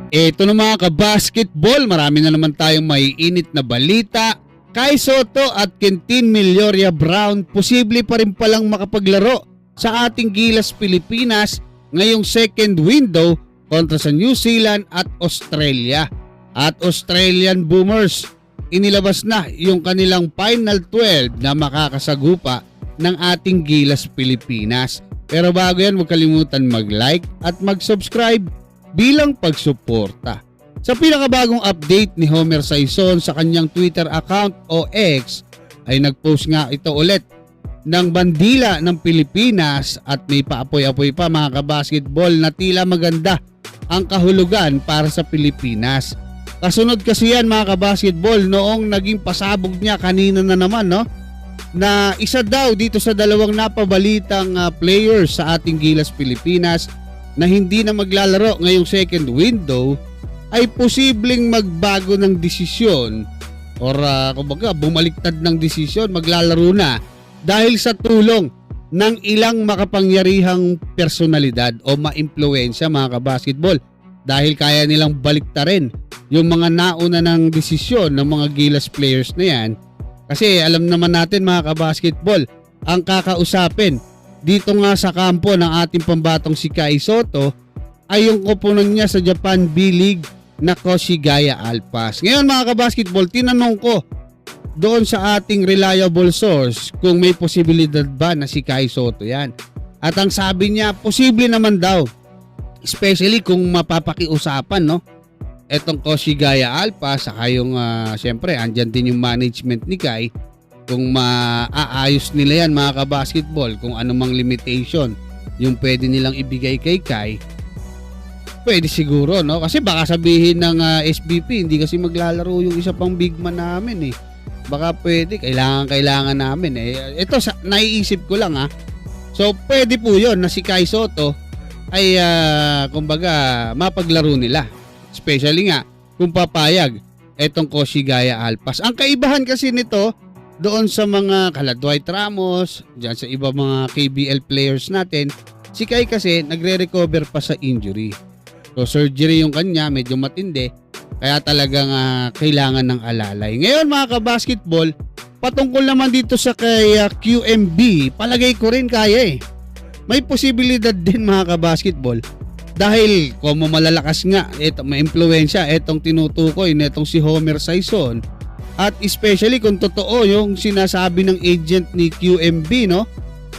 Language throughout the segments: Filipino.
Ito na mga kabasketball, marami na naman tayong maiinit na balita. Kai Sotto at Quintin Melioria Brown posible pa rin palang makapaglaro sa ating Gilas Pilipinas ngayong second window kontra sa New Zealand at Australia. At Australian Boomers, inilabas na yung kanilang Final 12 na makakasagupa ng ating Gilas Pilipinas. Pero bago yan, huwag kalimutan mag-like at mag-subscribe bilang pagsuporta. Sa pinakabagong update ni Homer Saison sa kanyang Twitter account o X ay nagpost nga ito ulit ng bandila ng Pilipinas at may paapoy-apoy pa mga kabasketball na tila maganda ang kahulugan para sa Pilipinas. Kasunod kasi yan mga kabasketball noong naging pasabog niya kanina na naman na isa daw dito sa dalawang napabalitang players sa ating Gilas Pilipinas na hindi na maglalaro ngayong second window ay posibleng magbago ng desisyon or kumbaga bumaliktad ng desisyon, maglalaro na dahil sa tulong ng ilang makapangyarihang personalidad o maimpluwensya mga kabasketball, dahil kaya nilang baliktarin yung mga nauna ng desisyon ng mga Gilas players na yan. Kasi alam naman natin mga kabasketball, ang kakausapin dito nga sa kampo ng ating pambatong si Kai Sotto ay yung koponan niya sa Japan B-League na Koshigaya Alpas. Ngayon mga kabasketball, tinanong ko doon sa ating reliable source kung may posibilidad ba na si Kai Sotto yan. At ang sabi niya, posible naman daw. Especially kung mapapakiusapan etong Koshigaya Alpas, saka yung syempre andyan din yung management ni Kai. Kung maaayos nila yan mga kabasketball, kung anumang limitation yung pwede nilang ibigay kay Kai, pwede siguro kasi baka sabihin ng SBP hindi kasi maglalaro yung isa pang big man namin baka pwede, kailangan namin ito naiisip ko lang so pwede po yun na si Kai Sotto ay kumbaga mapaglaro nila, especially nga kung papayag etong Koshigaya Alpas. Ang kaibahan kasi nito doon sa mga kala Dwight Ramos, dyan sa iba mga KBL players natin, si Kai kasi nagre-recover pa sa injury. So surgery yung kanya, medyo matindi, kaya talagang kailangan ng alalay. Ngayon mga kabasketball, patungkol naman dito sa kay QMB, palagay ko rin kaya May posibilidad din mga kabasketball dahil kung malalakas nga, may impluwensya etong tinutukoy netong si Homer Saison. At especially kung totoo yung sinasabi ng agent ni QMB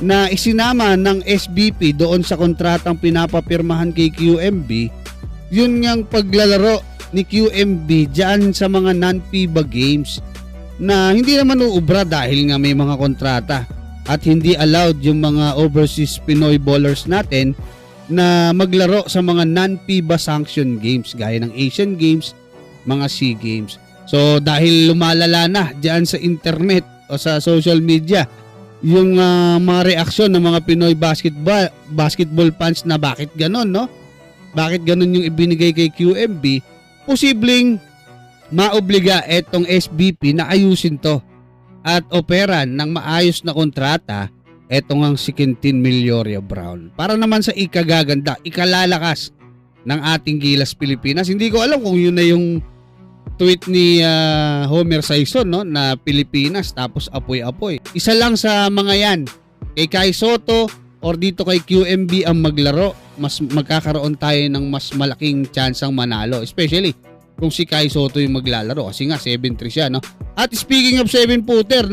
na isinama ng SBP doon sa kontratang pinapapirmahan kay QMB, yun ngang paglalaro ni QMB dyan sa mga non-FIBA games na hindi naman uubra dahil nga may mga kontrata at hindi allowed yung mga overseas Pinoy ballers natin na maglaro sa mga non-FIBA sanction games gaya ng Asian Games, mga SEA Games. So dahil lumalala na diyan sa internet o sa social media yung mga reaksyon ng mga Pinoy basketball fans na bakit ganon Bakit ganon yung ibinigay kay QMB? Posibleng maobliga etong SBP na ayusin to at operan ng maayos na kontrata etong ang si Quintin Melioria Brown para naman sa ikagaganda, ikalalakas ng ating Gilas Pilipinas. Hindi ko alam kung yun na yung tweet ni Homer Saison na Pilipinas tapos apoy-apoy. Isa lang sa mga yan, kay Kai Sotto or dito kay QMB ang maglaro, mas magkakaroon tayo ng mas malaking tsansang manalo, especially kung si Kai Sotto yung maglalaro kasi nga 7-3 siya At speaking of 7-footer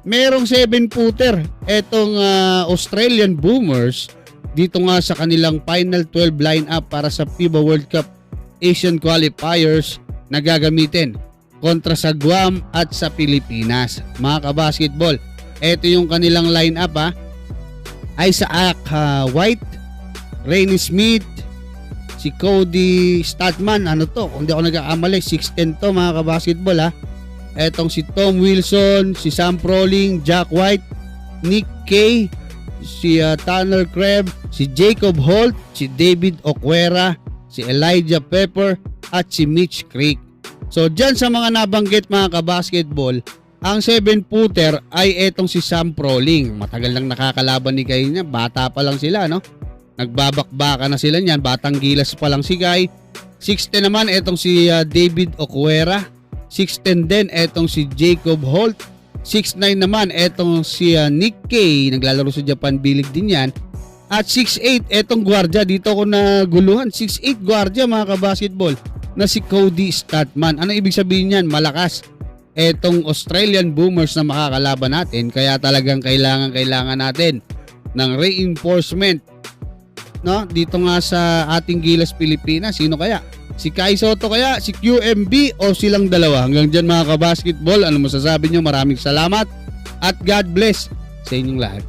merong 7-footer etong Australian Boomers dito nga sa kanilang Final 12 lineup para sa FIBA World Cup Asian Qualifiers na gagamitin kontra sa Guam at sa Pilipinas. Mga kabasketball, ito yung kanilang lineup Isaac White, Rainy Smith, si Cody Statman, kung di ako nag-aamalay, 6'10" to mga kabasketball Etong si Tom Wilson, si Sam Froling, Jack White, Nick Kay, si Tanner Kreb, si Jacob Holt, si David Okwera, si Elijah Pepper at si Mitch Creek. So dyan sa mga nabanggit mga kabasketball, ang 7-footer ay etong si Sam Froling. Matagal lang nakakalaban ni Kai niya, bata pa lang sila Nagbabakbaka na sila niyan, batang Gilas pa lang si Kai. 6'10 naman etong si David Okwera. 6'10 din etong si Jacob Holt. 6'9 naman etong si Nick Kay, naglalaro sa Japan B-League din yan. At 6'8 etong gwardiya, dito ko naguluhan. 6'8 gwardiya mga kabasketball na si Cody Statman. Ano ibig sabihin niyan? Malakas etong Australian Boomers na makakalaban natin, kaya talagang kailangan natin ng reinforcement, no? Dito nga sa ating Gilas Pilipinas, sino kaya? Si Kai Sotto kaya, si QMB o silang dalawa? Hanggang dyan mga kabasketball, ano masasabi nyo? Maraming salamat at God bless sa inyong lahat.